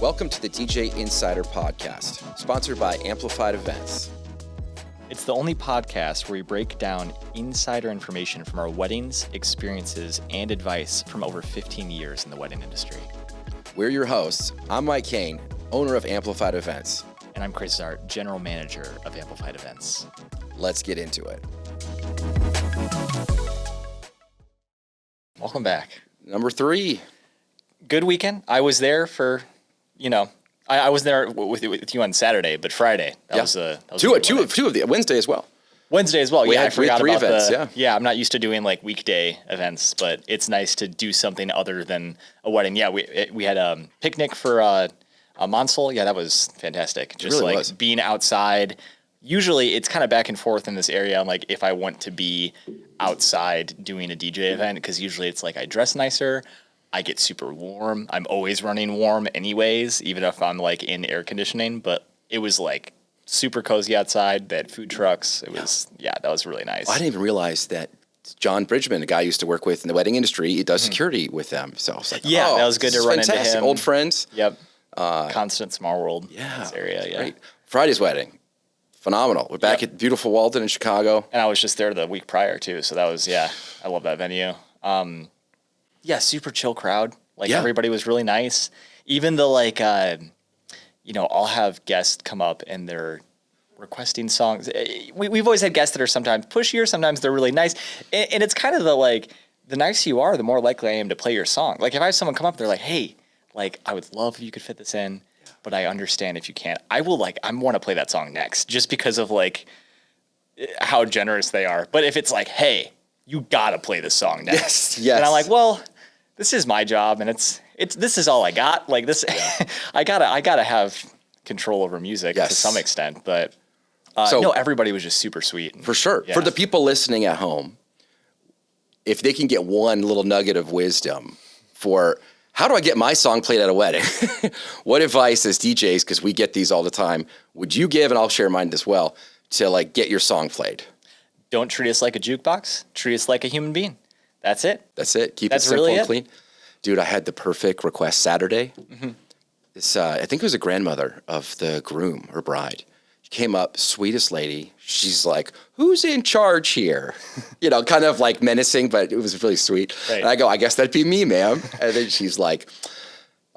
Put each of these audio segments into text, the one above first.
Welcome to the DJ Insider Podcast, sponsored by Amplified Events. It's the only podcast where we break down insider information from our weddings, experiences, and advice from over 15 years in the wedding industry. We're your hosts. I'm Mike Kane, owner of Amplified Events. And I'm Chris Zart, general manager of Amplified Events. Let's get into it. Welcome back. Number 3. Good weekend. I was there for, I was there with you on Saturday, but Friday. That was two of the Wednesday as well. Wednesday as well. I forgot three about events. Yeah, I'm not used to doing like weekday events, but it's nice to do something other than a wedding. Yeah, we had a picnic for a Monsel. Yeah, that was fantastic. Just really like was. Being outside. Usually it's kind of back and forth in this area. Like if I want to be outside doing a DJ event, because usually it's like I dress nicer. I get super warm. I'm always running warm anyways, even if I'm like in air conditioning, but it was like super cozy outside. They had food trucks. It was, that was really nice. I didn't even realize that John Bridgman, a guy I used to work with in the wedding industry, he does security with them. So I was like, that was good to run into him. Old friends. Yep. Constant small world in this area. Yeah. Great. Friday's wedding. Phenomenal. We're back at beautiful Walden in Chicago. And I was just there the week prior too. So that was, I love that venue. Super chill crowd. Everybody was really nice. Even the I'll have guests come up and they're requesting songs. We've always had guests that are sometimes pushier, sometimes they're really nice. And it's kind of the nicer you are, the more likely I am to play your song. Like if I have someone come up, they're like, hey, I would love if you could fit this in, but I understand if you can't. I want to play that song next just because of how generous they are. But if it's like, hey, you gotta play this song next. Yes. And I'm like, well, this is my job and this is all I got. Like this, I gotta have control over music to some extent, but everybody was just super sweet. For sure. Yeah. For the people listening at home, if they can get one little nugget of wisdom for how do I get my song played at a wedding? What advice as DJs, because we get these all the time, would you give, and I'll share mine as well, to get your song played? Don't treat us like a jukebox. Treat us like a human being. That's it. Keep it simple and clean. Dude, I had the perfect request Saturday. Mm-hmm. I think it was a grandmother of the groom or bride. She came up, sweetest lady. She's like, who's in charge here? Kind of menacing, but it was really sweet. Right. And I go, I guess that'd be me, ma'am. And then she's like,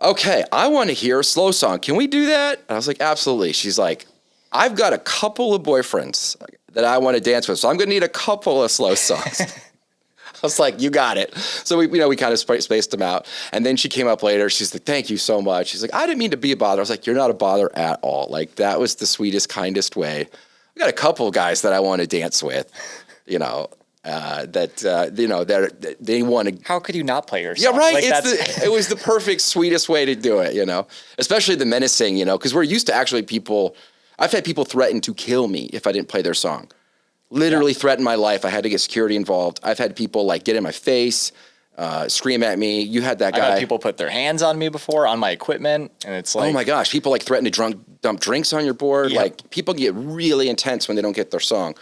okay, I want to hear a slow song. Can we do that? And I was like, absolutely. She's like, I've got a couple of boyfriends that I want to dance with, so I'm going to need a couple of slow songs. I was like, you got it. So we kind of spaced them out. And then she came up later. She's like, thank you so much. She's like, I didn't mean to be a bother. I was like, you're not a bother at all. That was the sweetest, kindest way. I got a couple of guys that I want to dance with, they want to. How could you not play your song? Yeah, right. It was the perfect, sweetest way to do it, especially the menacing, because we're used to actually I've had people threaten to kill me if I didn't play their song. Literally threatened my life. I had to get security involved. I've had people get in my face, scream at me. You had that guy. I've had people put their hands on me before on my equipment, and it's oh my gosh, people threaten to dump drinks on your board. Yep. People get really intense when they don't get their song.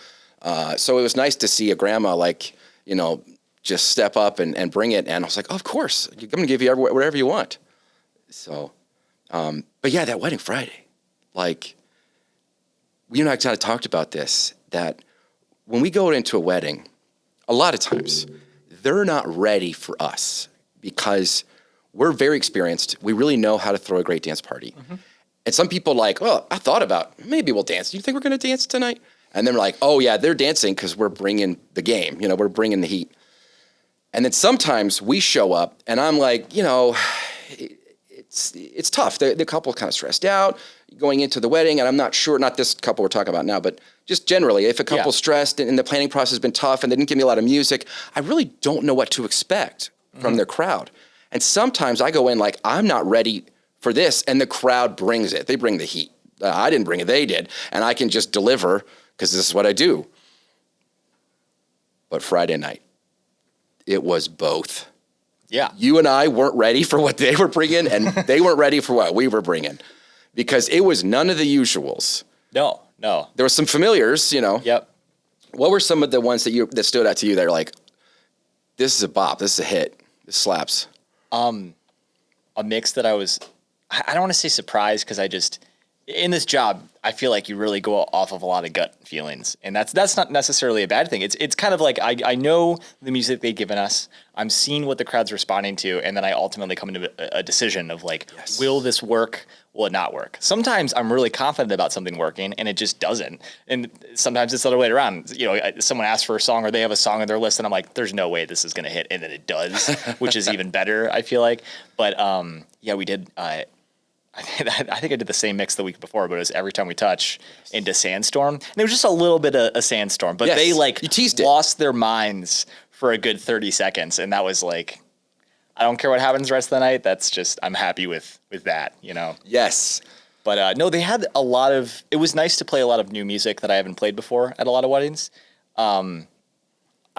So it was nice to see a grandma just step up and bring it. And I was like, oh, of course, I'm going to give you whatever you want. So, but yeah, that wedding Friday, you and I kind of talked about this, that when we go into a wedding, a lot of times they're not ready for us because we're very experienced. We really know how to throw a great dance party. Mm-hmm. And some people I thought about, maybe we'll dance. Do you think we're going to dance tonight? And then we're like, oh yeah, they're dancing because we're bringing the game. We're bringing the heat. And then sometimes we show up and I'm like, it's tough. The couple kind of stressed out going into the wedding, and I'm not sure, not this couple we're talking about now, but just generally, if a couple's stressed and the planning process has been tough and they didn't give me a lot of music, I really don't know what to expect from their crowd. And sometimes I go in I'm not ready for this, and the crowd brings it. They bring the heat. I didn't bring it, they did. And I can just deliver because this is what I do. But Friday night, it was both. Yeah. You and I weren't ready for what they were bringing, and they weren't ready for what we were bringing. Because it was none of the usuals. No. There were some familiars, Yep. What were some of the ones that stood out to you that are this is a bop, this is a hit, this slaps? A mix that I was I don't want to say surprised because I just, in this job, I feel like you really go off of a lot of gut feelings, and that's not necessarily a bad thing. It's kind of like I know the music they've given us. I'm seeing what the crowd's responding to, and then I ultimately come into a decision of like, will this work? Will it not work? Sometimes I'm really confident about something working, and it just doesn't. And sometimes it's the other way around. You know, someone asks for a song, or they have a song on their list, and I'm like, there's no way this is going to hit, and then it does, which is even better. I feel like, but yeah, we did. I think I did the same mix the week before, but it was Every Time We Touch into Sandstorm. And it was just a little bit of a sandstorm, but they like lost their minds for a good 30 seconds. And that was like, I don't care what happens the rest of the night. That's just, I'm happy with that, you know? Yes. But no, they had it was nice to play a lot of new music that I haven't played before at a lot of weddings. I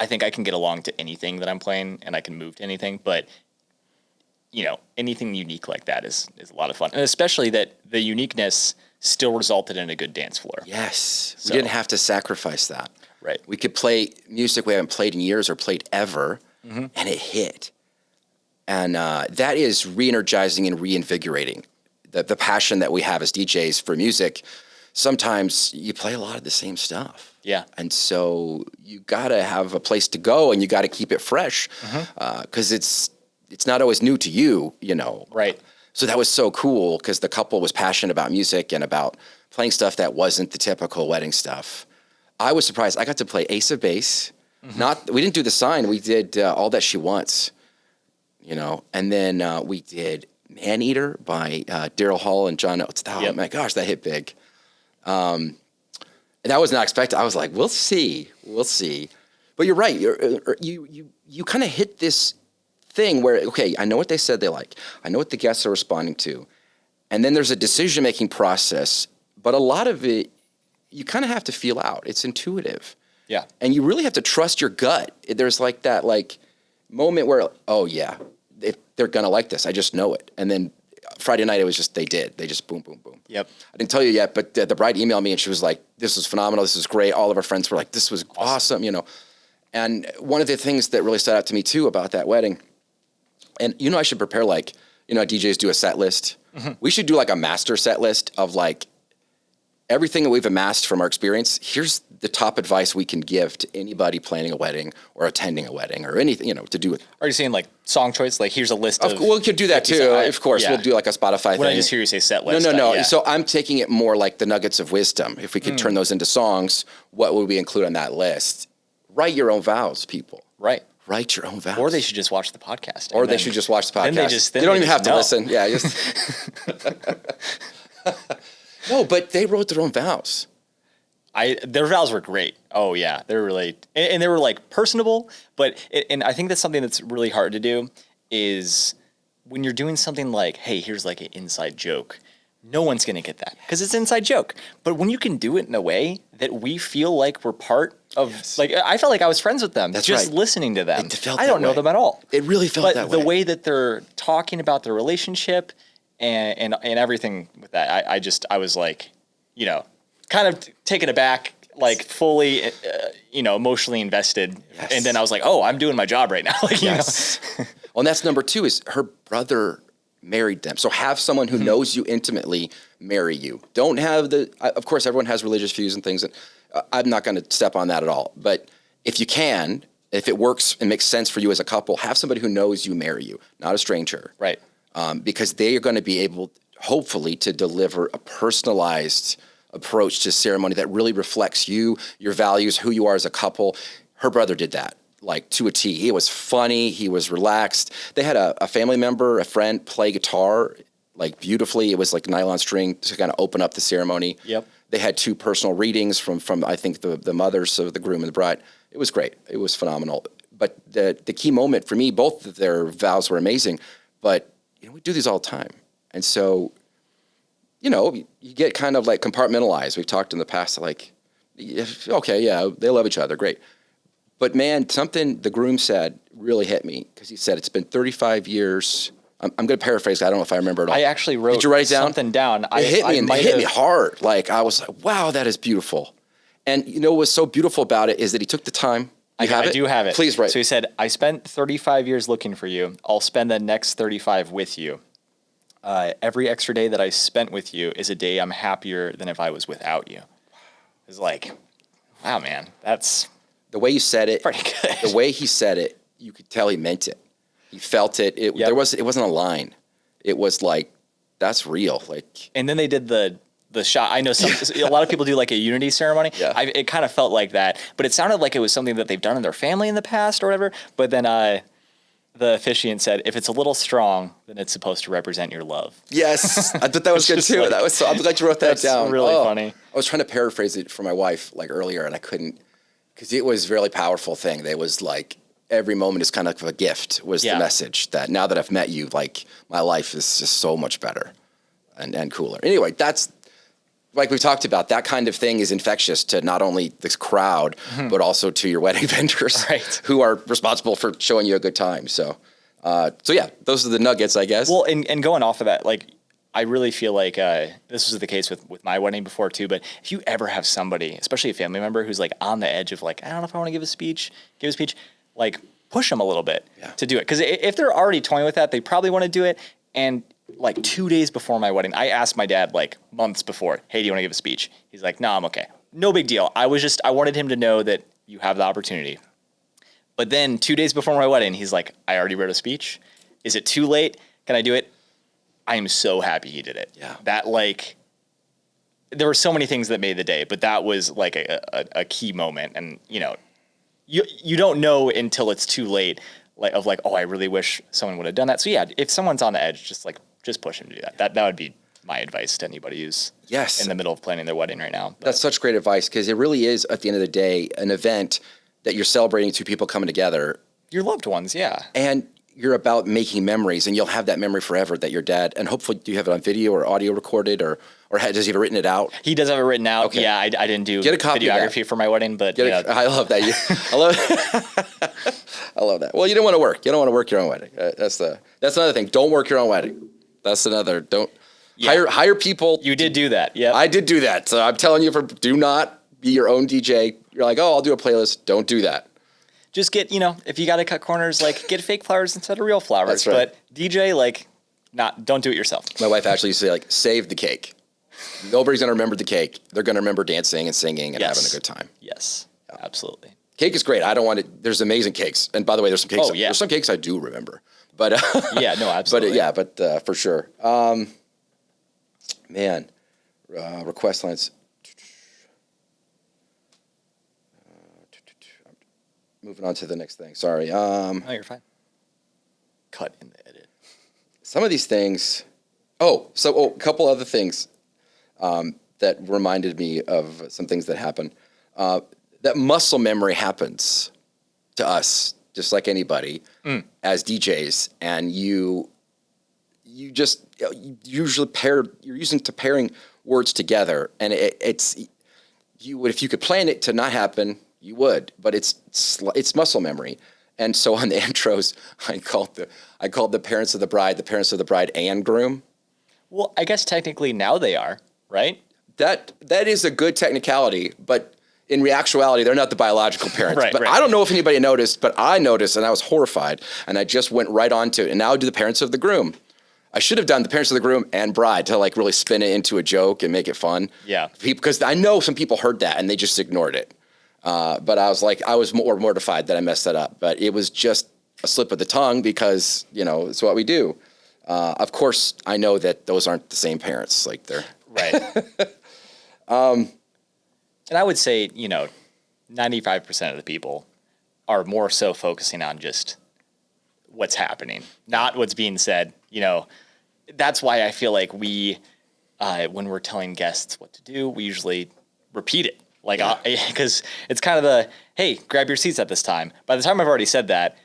think I can get along to anything that I'm playing and I can move to anything, but you know, anything unique like that is a lot of fun. And especially that the uniqueness still resulted in a good dance floor. Yes. So, we didn't have to sacrifice that. Right. We could play music we haven't played in years or played ever, and it hit. And that is re-energizing and reinvigorating. The passion that we have as DJs for music, sometimes you play a lot of the same stuff. Yeah. And so you got to have a place to go, and you got to keep it fresh because it's not always new to you, you know. Right. So that was so cool because the couple was passionate about music and about playing stuff that wasn't the typical wedding stuff. I was surprised. I got to play Ace of Base. We didn't do The Sign. We did All That She Wants, you know. And then we did Maneater by Daryl Hall and John Oates. Oh, my gosh, that hit big. And that was not expected. I was like, we'll see. But you're right. You kind of hit this thing where, okay, I know what they said they like. I know what the guests are responding to. And then there's a decision-making process, but a lot of it, you kind of have to feel out. It's intuitive. Yeah. And you really have to trust your gut. There's like that moment where, oh yeah, they're going to like this. I just know it. And then Friday night, it was just, they just boom, boom, boom. Yep. I didn't tell you yet, but the bride emailed me and she was like, this was phenomenal. This was great. All of our friends were like, this was awesome, you know. And one of the things that really stood out to me too about that wedding, and, you know, I should prepare DJs do a set list. We should do like a master set list of like everything that we've amassed from our experience. Here's the top advice we can give to anybody planning a wedding or attending a wedding or anything, you know, to do with. Are you saying like song choice? Like here's a list of. Well, we could do that too. Of course, we'll do like a Spotify thing. When I just hear you say set list. No. Yeah. So I'm taking it more like the nuggets of wisdom. If we could turn those into songs, what would we include on that list? Write your own vows, people. Right. Write your own vows. Or they should just watch the podcast. Or they should just watch the podcast. They don't even have to listen. Yeah. No, but they wrote their own vows. Their vows were great. Oh yeah, they're really, and they were like personable. And I think that's something that's really hard to do is when you're doing something like, hey, here's like an inside joke. No one's going to get that because it's an inside joke. But when you can do it in a way that we feel like we're part of, like I felt like I was friends with them. That's just right. Listening to them. I don't know them at all. It really felt that way. But the way that they're talking about their relationship and everything with that, I was like, you know, kind of taken aback, like fully, emotionally invested. Yes. And then I was like, oh, I'm doing my job right now. Like, you know? Well, and that's number 2 is her brother married them. So have someone who knows you intimately marry you. Don't have of course, everyone has religious views and things. And I'm not going to step on that at all. But if you can, if it works and makes sense for you as a couple, have somebody who knows you marry you, not a stranger. Right. Because they are going to be able, hopefully, to deliver a personalized approach to ceremony that really reflects you, your values, who you are as a couple. Her brother did that, like to a T. He was funny. He was relaxed. They had a family member, a friend, play guitar like beautifully. It was like nylon string to kind of open up the ceremony. Yep. They had 2 personal readings from I think the mothers of the groom and the bride. It was great. It was phenomenal. But the key moment for me, both of their vows were amazing. But we do these all the time, and so you get kind of like compartmentalized. We've talked in the past, like, okay, yeah, they love each other, great. But man, something the groom said really hit me because he said it's been 35 years. I'm going to paraphrase. I don't know if I remember it all. I actually wrote Did you write it down? Something down. It hit me hard. Like I was like, wow, that is beautiful. And what was so beautiful about it is that he took the time. I do have it. Please write. So he said, I spent 35 years looking for you. I'll spend the next 35 with you. Every extra day that I spent with you is a day I'm happier than if I was without you. It's like, wow, man, that's The way you said it, pretty good. the way he said it, you could tell he meant it. He felt it. It wasn't a line. It was like, that's real. Like, and then they did the shot. I know a lot of people do like a unity ceremony. Yeah. It kind of felt like that, but it sounded like it was something that they've done in their family in the past or whatever. But then the officiant said, if it's a little strong, then it's supposed to represent your love. yes, I thought that was good too. Like, I'm glad you wrote that down. That's really funny. I was trying to paraphrase it for my wife like earlier, and I couldn't, because it was a really powerful thing. It was like every moment is kind of a gift. Was the message that now that I've met you, like my life is just so much better and cooler. Anyway, that's like we talked about. That kind of thing is infectious to not only this crowd, but also to your wedding vendors, who are responsible for showing you a good time. So yeah, those are the nuggets, I guess. Well, and going off of that, like, I really feel like this was the case with my wedding before too, but if you ever have somebody, especially a family member, who's like on the edge of like, I don't know if I want to give a speech, like push them a little bit to do it. Because if they're already toying with that, they probably want to do it. And like 2 days before my wedding, I asked my dad like months before, hey, do you want to give a speech? He's like, no, I'm okay. No big deal. I wanted him to know that you have the opportunity. But then 2 days before my wedding, he's like, I already wrote a speech. Is it too late? Can I do it? I am so happy he did it. Yeah. That like, there were so many things that made the day, but that was like a key moment. And you know, you don't know until it's too late, like oh, I really wish someone would have done that. So yeah, if someone's on the edge, just push him to do that. That would be my advice to anybody who's in the middle of planning their wedding right now. But that's such great advice, because it really is, at the end of the day, an event that you're celebrating two people coming together. Your loved ones, yeah. And you're about making memories, and you'll have that memory forever that your dad, and hopefully do you have it on video or audio recorded, or does he have written it out? He does have it written out. Okay. Yeah, I didn't do Get a copy videography for my wedding, but I love that. I love that. Well, you don't want to work. You don't want to work your own wedding. That's another thing. Don't work your own wedding. That's another. Don't hire people. You did do that. Yeah, I did do that. So I'm telling you, do not be your own DJ. You're like, oh, I'll do a playlist. Don't do that. Just get, if you got to cut corners, like get fake flowers instead of real flowers. That's right. But DJ, don't do it yourself. My wife actually used to say, like, save the cake. Nobody's going to remember the cake. They're going to remember dancing and singing and having a good time. Yes, absolutely. Cake is great. I don't want it. There's amazing cakes. And by the way, there's some cakes. Oh, yeah. There's some cakes I do remember. But yeah, no, absolutely. But for sure. Request lines. Moving on to the next thing. Sorry. No, you're fine. Cut in the edit. Some of these things. A couple other things that reminded me of some things that happened. That muscle memory happens to us, just like anybody, as DJs, and you just usually you're using to pairing words together, and it's you would, if you could plan it to not happen, you would, but it's muscle memory. And so on the intros, I called the parents of the bride and groom. Well, I guess technically now they are, right? That is a good technicality, but in actuality, they're not the biological parents. Right. I don't know if anybody noticed, but I noticed, and I was horrified, and I just went right on to it. And now I do the parents of the groom. I should have done the parents of the groom and bride to like really spin it into a joke and make it fun. Yeah. Because I know some people heard that and they just ignored it. But I was more mortified that I messed that up. But it was just a slip of the tongue because, it's what we do. Of course, I know that those aren't the same parents. Like they're right. And I would say, 95% of the people are more so focusing on just what's happening, not what's being said. That's why I feel like we, when we're telling guests what to do, we usually repeat it. Because it's kind of hey, grab your seats at this time. By the time I've already said that,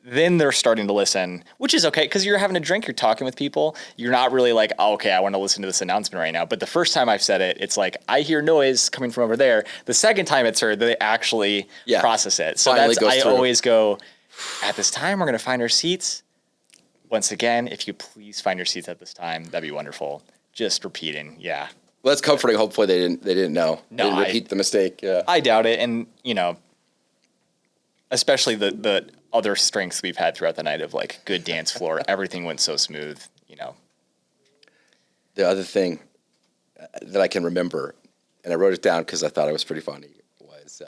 then they're starting to listen, which is okay because you're having a drink, you're talking with people. You're not really like, oh, okay, I want to listen to this announcement right now. But the first time I've said it, it's like, I hear noise coming from over there. The second time it's heard, they actually process it. So I always go, at this time, we're going to find our seats. Once again, if you please find your seats at this time, that'd be wonderful. Just repeating, yeah. Well, that's comforting. Hopefully they didn't know. No, they didn't repeat the mistake. Yeah. I doubt it. And, especially the other strengths we've had throughout the night of like good dance floor. Everything went so smooth, The other thing that I can remember, and I wrote it down because I thought it was pretty funny, was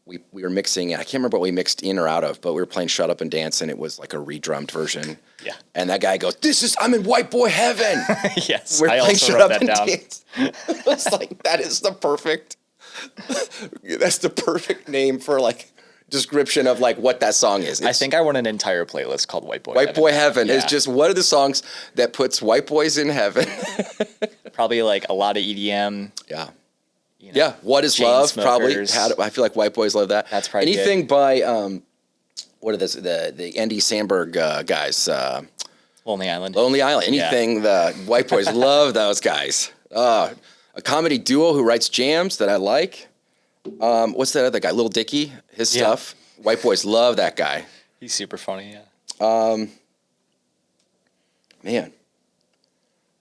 we were mixing, I can't remember what we mixed in or out of, but we were playing Shut Up and Dance, and it was like a redrummed version. Yeah. And that guy goes, I'm in white boy heaven. Yes, We're I playing also Shut wrote Up that and down. Dance. It's like, that's the perfect name for like description of like what that song is. I think I want an entire playlist called White Boy White Heaven. Boy Heaven Yeah. is just one of the songs that puts white boys in heaven. Probably like a lot of EDM. Yeah. You know, Yeah. What is Love? Probably. Chainsmokers. I feel like white boys love that. That's probably anything by what are the Andy Samberg guys? Lonely Island. Lonely Island. Anything the white boys love those guys. A comedy duo who writes jams that I like. What's that other guy? Lil Dicky. His stuff. White boys love that guy. He's super funny. Yeah. Man.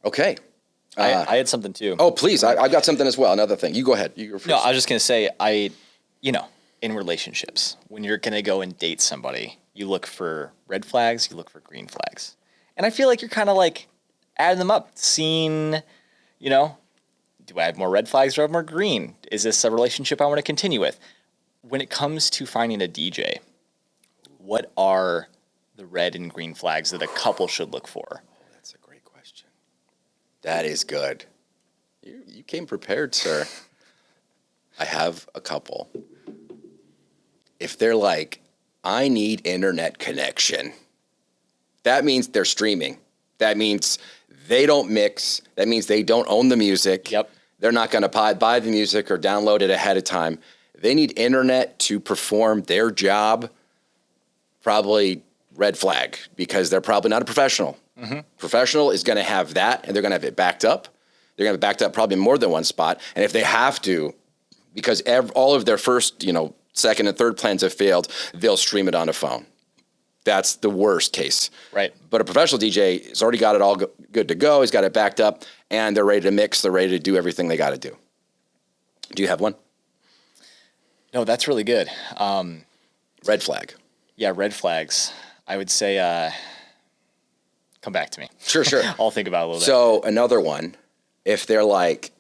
Okay. I had something too. Oh, please. I've got something as well. Another thing. You go ahead. You go first. No, I was just going to say, in relationships, when you're going to go and date somebody, you look for red flags, you look for green flags. And I feel like you're kind of like adding them up, seeing, do I have more red flags or have more green? Is this a relationship I want to continue with? When it comes to finding a DJ, what are the red and green flags that a couple should look for? That's a great question. That is good. You came prepared, sir. I have a couple. If they're like, I need internet connection, that means they're streaming. That means they don't mix. That means they don't own the music. Yep. They're not going to buy the music or download it ahead of time. They need internet to perform their job. Probably red flag, because they're probably not a professional. Mm-hmm. Professional is going to have that, and they're going to have it backed up. They're going to have it backed up probably more than one spot. And if they have to, because all of their first, second and third plans have failed, they'll stream it on a phone. That's the worst case. Right. But a professional DJ has already got it all good to go. He's got it backed up, and they're ready to mix. They're ready to do everything they got to do. Do you have one? No, that's really good. Red flag. Yeah, red flags. I would say come back to me. Sure. I'll think about it a little bit. So another one, if they're like,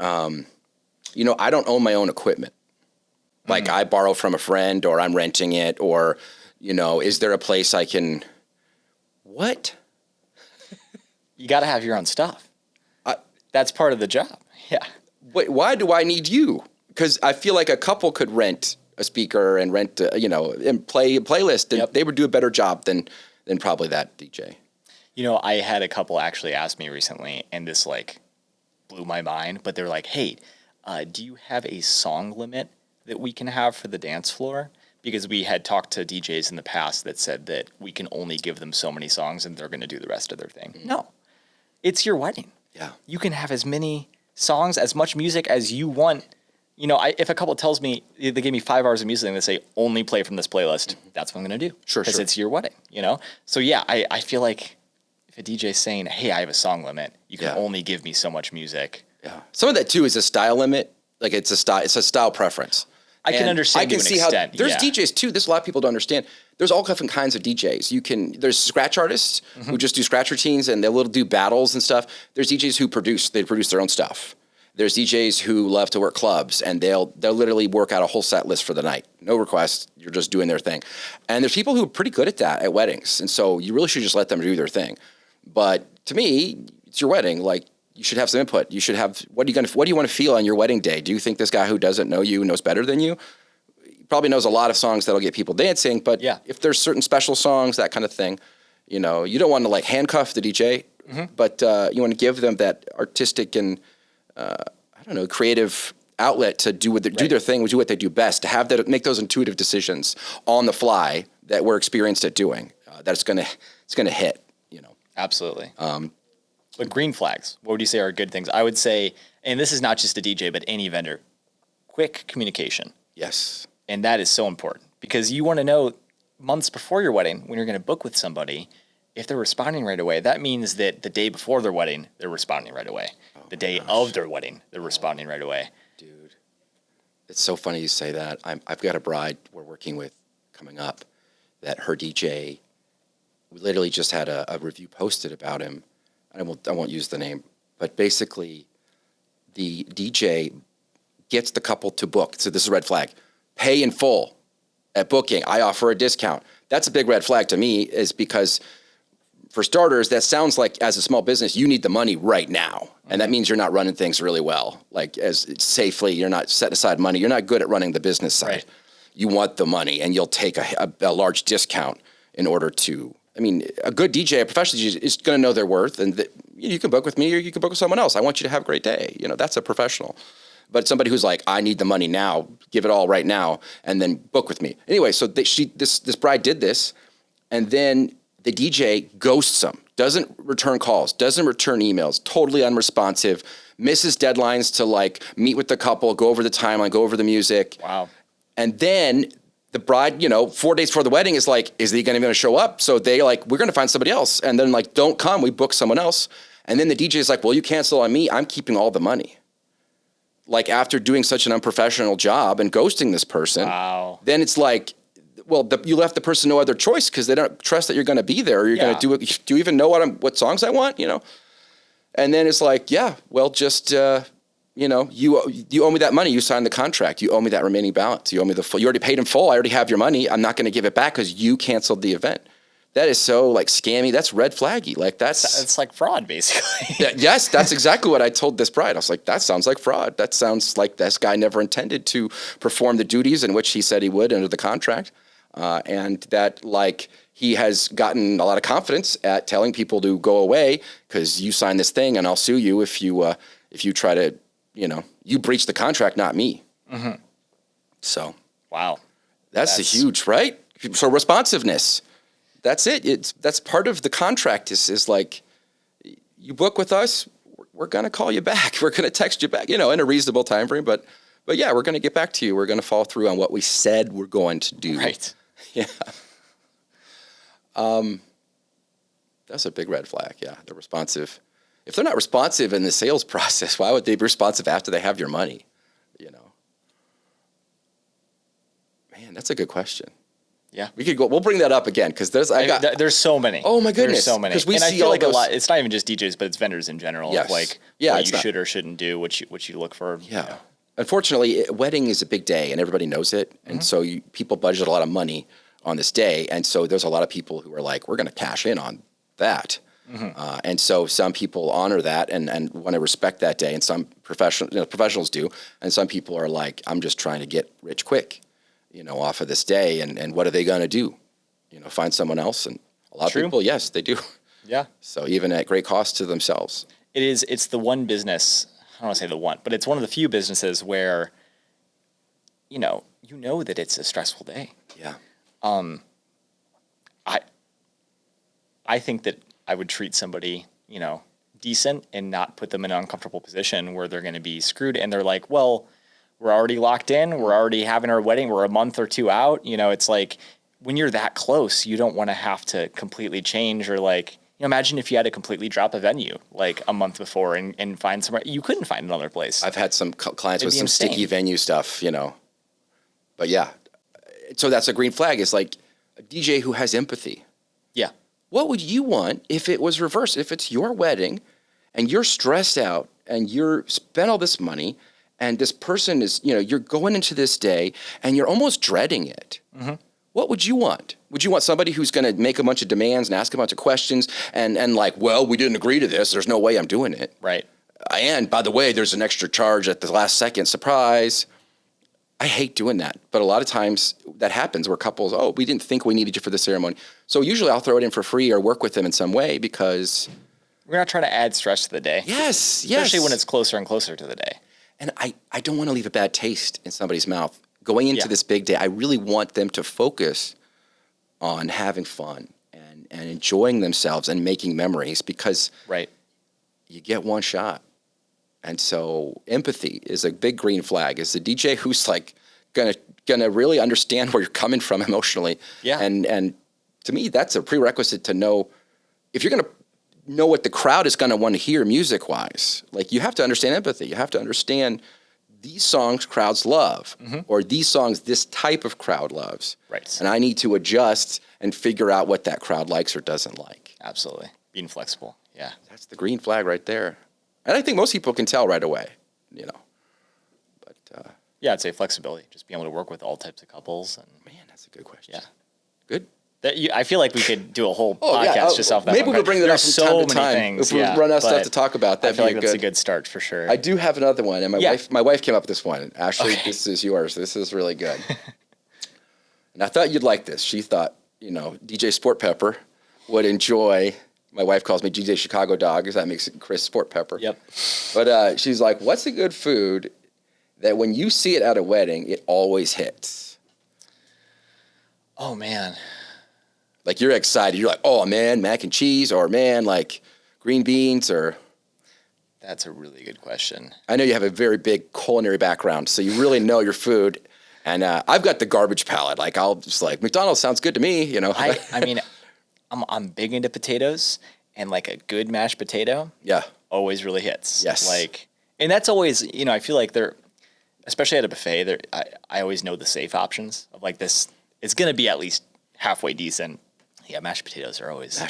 I don't own my own equipment. Like I borrow from a friend, or I'm renting it, or, is there a place I can, what? You got to have your own stuff. That's part of the job. Yeah. Why do I need you? Because I feel like a couple could rent a speaker and rent, and play a playlist, and they would do a better job than probably that DJ. I had a couple actually ask me recently, and this like blew my mind, but they're like, hey, do you have a song limit that we can have for the dance floor? Because we had talked to DJs in the past that said that we can only give them so many songs and they're going to do the rest of their thing. Mm-hmm. No, it's your wedding. Yeah. You can have as many songs, as much music as you want. If a couple tells me, they give me 5 hours of music and they say, only play from this playlist, that's what I'm going to do. Sure. Because it's your wedding, So yeah, I feel like if a DJ's saying, hey, I have a song limit, you can only give me so much music. Yeah. Some of that too is a style limit. Like it's a style preference. I can understand to an extent. There's DJs too. This a lot of people don't understand. There's all different kinds of DJs. There's scratch artists who just do scratch routines and they'll do battles and stuff. There's DJs who produce their own stuff. There's DJs who love to work clubs and they'll literally work out a whole set list for the night. No requests. You're just doing their thing. And there's people who are pretty good at that at weddings. And so you really should just let them do their thing. But to me, it's your wedding. Like, you should have some input. You should have, what do you want to feel on your wedding day? Do you think this guy who doesn't know you knows better than you? He probably knows a lot of songs that'll get people dancing, but if there's certain special songs, that kind of thing, you don't want to like handcuff the DJ, but you want to give them that artistic and, creative outlet to do their thing, do what they do best, to have that, make those intuitive decisions on the fly that we're experienced at doing. It's going to hit, Absolutely. But green flags, what would you say are good things? I would say, and this is not just a DJ, but any vendor, quick communication. Yes. And that is so important because you want to know months before your wedding, when you're going to book with somebody, if they're responding right away, that means that the day before their wedding, they're responding right away. The day of their wedding, they're responding right away. Dude, it's so funny you say that. I've got a bride we're working with coming up that her DJ, we literally just had a review posted about him. I won't use the name, but basically the DJ gets the couple to book. So this is a red flag. Pay in full at booking. I offer a discount. That's a big red flag to me, is because for starters, that sounds like as a small business, you need the money right now. And that means you're not running things really well. Like as safely, you're not setting aside money. You're not good at running the business side. Right. You want the money, and you'll take a large discount in order to, I mean, a good DJ, a professional DJ is going to know their worth, and you can book with me or you can book with someone else. I want you to have a great day. You know, that's a professional. But somebody who's like, I need the money now, give it all right now, and then book with me. Anyway, so this bride did this, and then the DJ ghosts them, doesn't return calls, doesn't return emails, totally unresponsive, misses deadlines to like meet with the couple, go over the timeline, go over the music. Wow. And then the bride, 4 days before the wedding is like, is he going to show up? So they like, we're going to find somebody else. And then like, don't come, we book someone else. And then the DJ is like, well, you cancel on me, I'm keeping all the money. Like after doing such an unprofessional job and ghosting this person, wow. Then it's like, well, you left the person no other choice because they don't trust that you're going to be there or you're going to do it. Do you even know what songs I want? And then it's like, yeah, well, just, you owe me that money. You signed the contract. You owe me that remaining balance. You owe me the full. You already paid in full. I already have your money. I'm not going to give it back because you canceled the event. That is so like scammy. That's red flaggy. Like it's like fraud, basically. Yes, that's exactly what I told this bride. I was like, that sounds like fraud. That sounds like this guy never intended to perform the duties in which he said he would under the contract. And that like he has gotten a lot of confidence at telling people to go away because you signed this thing and I'll sue you if you try to, you breach the contract, not me. Mm-hmm. So. Wow. That's a huge, right? So responsiveness. That's it. That's part of the contract is like, you book with us, we're going to call you back. We're going to text you back, in a reasonable time frame. But yeah, we're going to get back to you. We're going to follow through on what we said we're going to do. Right. Yeah. That's a big red flag. Yeah. They're responsive. If they're not responsive in the sales process, why would they be responsive after they have your money? Man, that's a good question. Yeah, we'll bring that up again because there's so many. Oh my goodness, there's so many. Because we and see I feel all like those... a lot. It's not even just DJs, but it's vendors in general. Yes. What you should or shouldn't do, what you look for. Yeah. Unfortunately, a wedding is a big day, and everybody knows it, and so people budget a lot of money on this day, and so there's a lot of people who are like, we're going to cash in on that. Mm-hmm. And so some people honor that and want to respect that day, and some professionals do, and some people are like, I'm just trying to get rich quick, off of this day, and what are they going to do? Find someone else, and a lot of people, yes, they do. Yeah. So even at great cost to themselves. It's the one business, I don't want to say the one, but it's one of the few businesses where, that it's a stressful day. Yeah. I think that I would treat somebody, decent and not put them in an uncomfortable position where they're going to be screwed. And they're like, well, we're already locked in. We're already having our wedding. We're a month or two out. It's like when you're that close, you don't want to have to completely change or like, imagine if you had to completely drop a venue like a month before and find somewhere. You couldn't find another place. I've had some clients with some sticky venue stuff, But yeah, so that's a green flag. It's like a DJ who has empathy. Yeah. What would you want if it was reversed? If it's your wedding and you're stressed out and you're spent all this money and this person is, you're going into this day and you're almost dreading it. Mm-hmm. What would you want? Would you want somebody who's going to make a bunch of demands and ask a bunch of questions and like, well, we didn't agree to this. There's no way I'm doing it. Right. And by the way, there's an extra charge at the last second. Surprise. I hate doing that. But a lot of times that happens where couples, we didn't think we needed you for the ceremony. So usually I'll throw it in for free or work with them in some way because... we're not trying to add stress to the day. Yes. Especially when it's closer and closer to the day. And I don't want to leave a bad taste in somebody's mouth. Going into this big day, I really want them to focus on having fun and enjoying themselves and making memories because you get one shot. And so empathy is a big green flag. It's the DJ who's like gonna really understand where you're coming from emotionally. Yeah. And to me, that's a prerequisite to know if you're gonna know what the crowd is gonna want to hear music-wise. Like you have to understand empathy. You have to understand these songs crowds love, or these songs this type of crowd loves. Right. And I need to adjust and figure out what that crowd likes or doesn't like. Absolutely. Being flexible. Yeah. That's the green flag right there. And I think most people can tell right away, you know. But yeah, I'd say flexibility, just being able to work with all types of couples. And man, that's a good question. Yeah. Good. I feel like we could do a whole podcast just off that. Maybe we'll bring that up from time to time. Things, if we run out of stuff to talk about, I feel like that's a good start for sure. I do have another one, and my wife came up with this one. Ashley, this is yours. This is really good. And I thought you'd like this. She thought, DJ Sport Pepper would enjoy. My wife calls me DJ Chicago Dog, because that makes it Chris Sport Pepper. Yep. But she's like, what's a good food that when you see it at a wedding, it always hits? Oh, man. Like, you're excited. You're like, oh, man, mac and cheese, or, man, like green beans, or... That's a really good question. I know you have a very big culinary background, so you really know your food. And I've got the garbage palate. Like, I'll just like, McDonald's sounds good to me, I mean, I'm big into potatoes, and like a good mashed potato always really hits. Yes. Like, and that's always, I feel like especially at a buffet, I always know the safe options of like this. It's going to be at least halfway decent. Yeah, mashed potatoes are always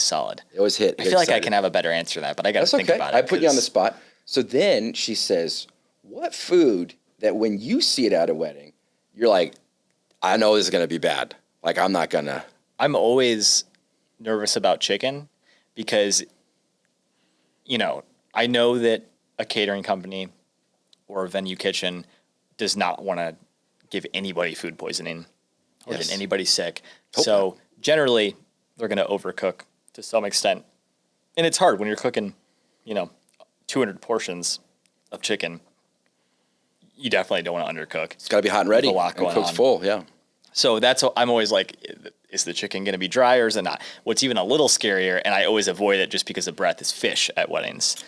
solid. They always hit. I feel like I can have a better answer to that, but I got to think about it. I put you on the spot. So then she says, what food that when you see it at a wedding, you're like, I know this is going to be bad. Like, I'm not going to. I'm always nervous about chicken because, I know that a catering company or a venue kitchen does not want to give anybody food poisoning or get anybody sick. So generally, they're going to overcook to some extent. And it's hard when you're cooking, 200 portions of chicken. You definitely don't want to undercook. It's got to be hot and ready. There's a lot going cooked on. Full, yeah. So I'm always like, is the chicken going to be dry or is it not? What's even a little scarier, and I always avoid it just because of breath, is fish at weddings.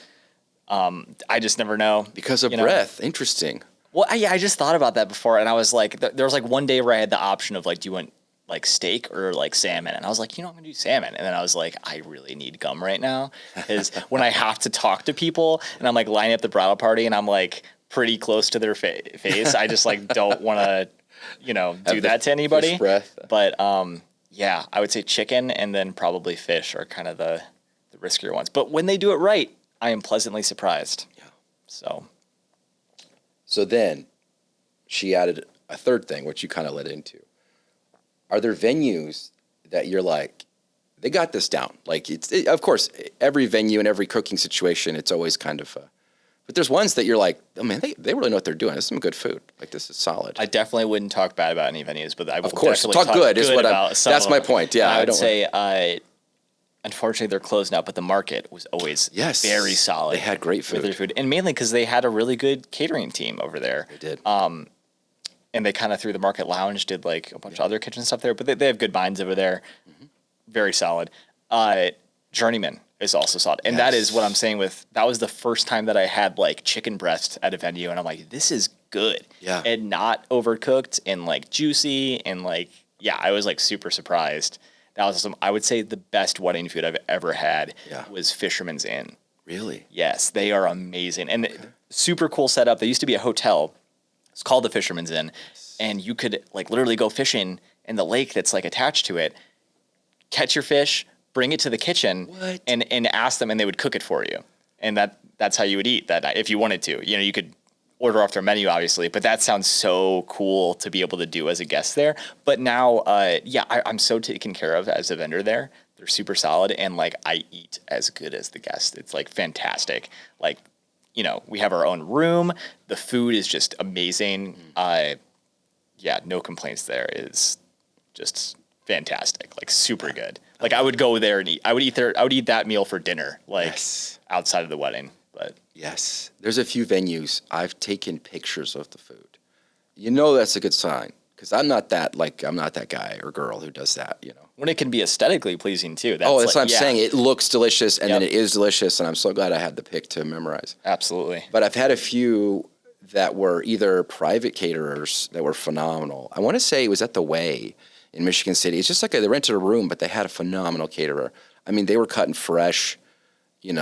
I just never know. Because of breath. Interesting. Well, I just thought about that before, and I was like, there was like one day where I had the option of like, do you want like steak or like salmon? And I was like, I'm going to do salmon. And then I was like, I really need gum right now. Because when I have to talk to people and I'm like lining up the bridal party and I'm like pretty close to their face, I just like don't want to, do that to anybody. Fish breath. But yeah, I would say chicken and then probably fish are kind of the riskier ones. But when they do it right, I am pleasantly surprised. Yeah. So then she added a third thing, which you kind of led into. Are there venues that you're like, they got this down? Like, of course, every venue and every cooking situation, it's always kind of, but there's ones that you're like, oh man, they really know what they're doing. This is some good food. Like, this is solid. I definitely wouldn't talk bad about any venues, but I will of course definitely talk good is what about some that's of my them. point. Yeah, I would say, unfortunately, they're closed now, but the market was always very solid. They had great food. With their food, and mainly because they had a really good catering team over there. They did. And they kind of through the Market Lounge did like a bunch of other kitchen stuff there, but they have good minds over there. Mm-hmm. Very solid. Journeyman is also solid. And that is what I'm saying that was the first time that I had like chicken breast at a venue, and I'm like, this is good. Yeah. And not overcooked and like juicy and like, I was like super surprised. That was I would say the best wedding food I've ever had was Fisherman's Inn. Really? Yes, they are amazing. And super cool setup. They used to be a hotel. It's called the Fisherman's Inn. And you could like literally go fishing in the lake that's like attached to it, catch your fish, bring it to the kitchen and ask them, and they would cook it for you. And that's how you would eat that night if you wanted to. You could order off their menu, obviously, but that sounds so cool to be able to do as a guest there. But now, I'm so taken care of as a vendor there. They're super solid, and like I eat as good as the guest. It's like fantastic. Like, we have our own room. The food is just amazing. No complaints there. Is just fantastic. Like super good. Like I would go there and eat. I would eat that meal for dinner. Like outside of the wedding. But yes, there's a few venues I've taken pictures of the food. That's a good sign, because I'm not that guy or girl who does that. When it can be aesthetically pleasing too. That's what I'm saying. It looks delicious, and then it is delicious, and I'm so glad I had the pick to memorize. Absolutely. But I've had a few that were either private caterers that were phenomenal. I want to say it was at the Way in Michigan City. It's just like they rented a room, but they had a phenomenal caterer. I mean, they were cutting fresh,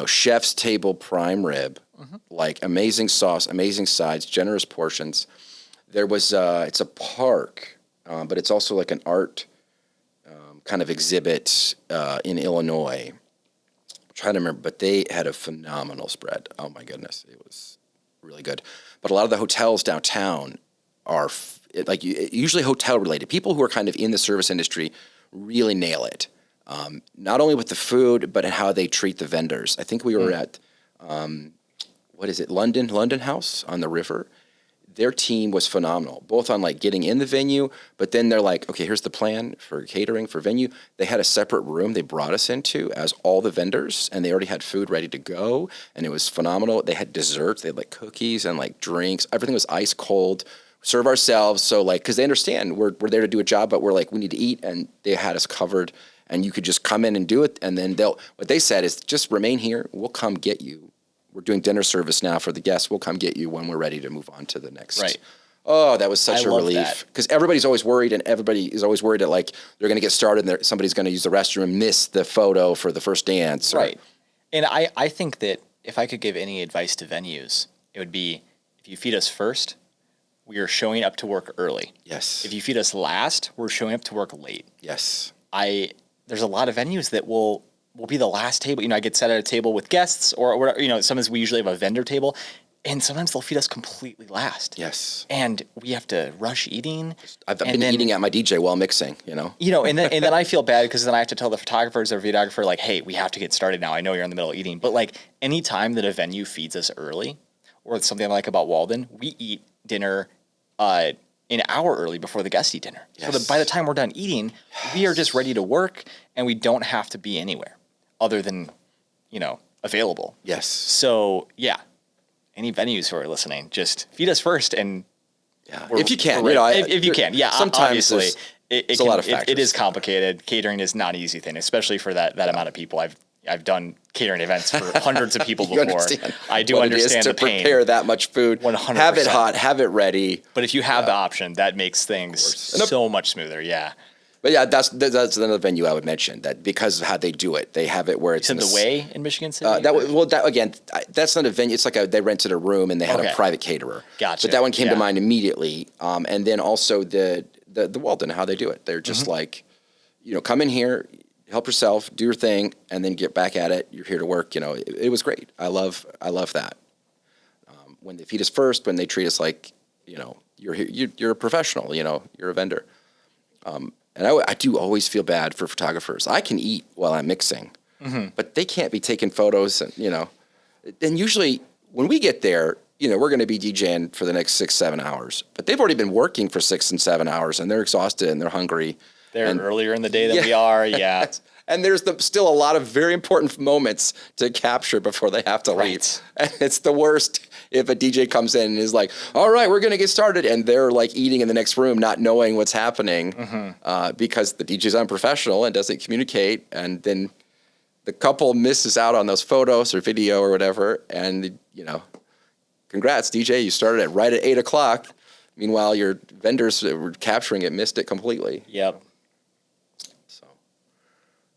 chef's table prime rib, like amazing sauce, amazing sides, generous portions. There was, it's a park, but it's also like an art kind of exhibit in Illinois. trying to remember, but they had a phenomenal spread. Oh my goodness, it was really good. But a lot of the hotels downtown are usually hotel related. People who are kind of in the service industry really nail it. Not only with the food, but in how they treat the vendors. I think we were at, what is it, London House on the river. Their team was phenomenal, both on like getting in the venue, but then they're like, okay, here's the plan for catering for venue. They had a separate room they brought us into as all the vendors, and they already had food ready to go, and it was phenomenal. They had desserts, they had like cookies and like drinks. Everything was ice cold. Serve ourselves, so like, because they understand we're there to do a job, but we're like, we need to eat, and they had us covered, and you could just come in and do it, and then what they said is just remain here, we'll come get you. We're doing dinner service now for the guests. We'll come get you when we're ready to move on to the next. Right. Oh, that was such a relief. Because everybody's always worried, and everybody is always worried that like they're going to get started and somebody's going to use the restroom and miss the photo for the first dance. Right. And I think that if I could give any advice to venues, it would be if you feed us first, we are showing up to work early. Yes. If you feed us last, we're showing up to work late. Yes. There's a lot of venues that will be the last table. I get set at a table with guests or sometimes we usually have a vendor table, and sometimes they'll feed us completely last. Yes. And we have to rush eating. I've been eating at my DJ while mixing, and then I feel bad because then I have to tell the photographers or videographer, like, hey, we have to get started now. I know you're in the middle of eating. But like any time that a venue feeds us early, or something I like about Walden, we eat dinner an hour early before the guests eat dinner. Yes. So that by the time we're done eating, we are just ready to work, and we don't have to be anywhere other than, available. Yes. So, yeah, any venues who are listening, just feed us first, and if you can. If you can. Yeah, sometimes obviously. It's a lot of factors. It is complicated. Catering is not an easy thing, especially for that amount of people. I've done catering events for hundreds of people before. I do understand the pain. To prepare that much food, 100%. Have it hot, have it ready. But if you have the option, that makes things so much smoother. Yeah. But yeah, that's another venue I would mention, that because of how they do it, they have it where it's in the Way in Michigan City. That's not a venue. It's like they rented a room and they had a private caterer. Gotcha. But that one came to mind immediately. And then also the Walden, how they do it. They're just like, come in here, help yourself, do your thing, and then get back at it. You're here to work. It was great. I love that. When they feed us first, when they treat us like, you're here, you're a professional. You're a vendor. And I do always feel bad for photographers. I can eat while I'm mixing, but they can't be taking photos. And and usually when we get there, we're going to be DJing for the next 6-7 hours. But they've already been working for 6 and 7 hours, and they're exhausted and they're hungry. They're earlier in the day than we are. Yeah. And there's still a lot of very important moments to capture before they have to leave. And it's the worst if a DJ comes in and is like, all right, we're going to get started. And they're like eating in the next room, not knowing what's happening because the DJ's unprofessional and doesn't communicate. And then the couple misses out on those photos or video or whatever. And, congrats, DJ. You started right at 8 o'clock. Meanwhile, your vendors that were capturing it missed it completely. Yep.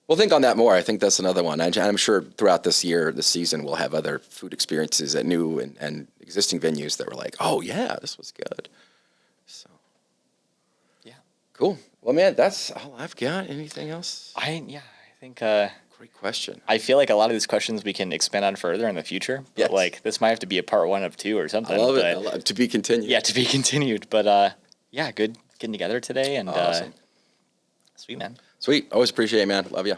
We'll think on that more. I think that's another one. I'm sure throughout this season, we'll have other food experiences at new and existing venues that were like, oh, yeah, this was good. So, yeah. Cool. Well, man, that's all I've got. Anything else? I think... Great question. I feel like a lot of these questions we can expand on further in the future. But like this might have to be a part 1 of 2 or something. I love it. To be continued. Yeah, to be continued. But good getting together today. And awesome. Sweet, man. Sweet. Always appreciate it, man. Love you.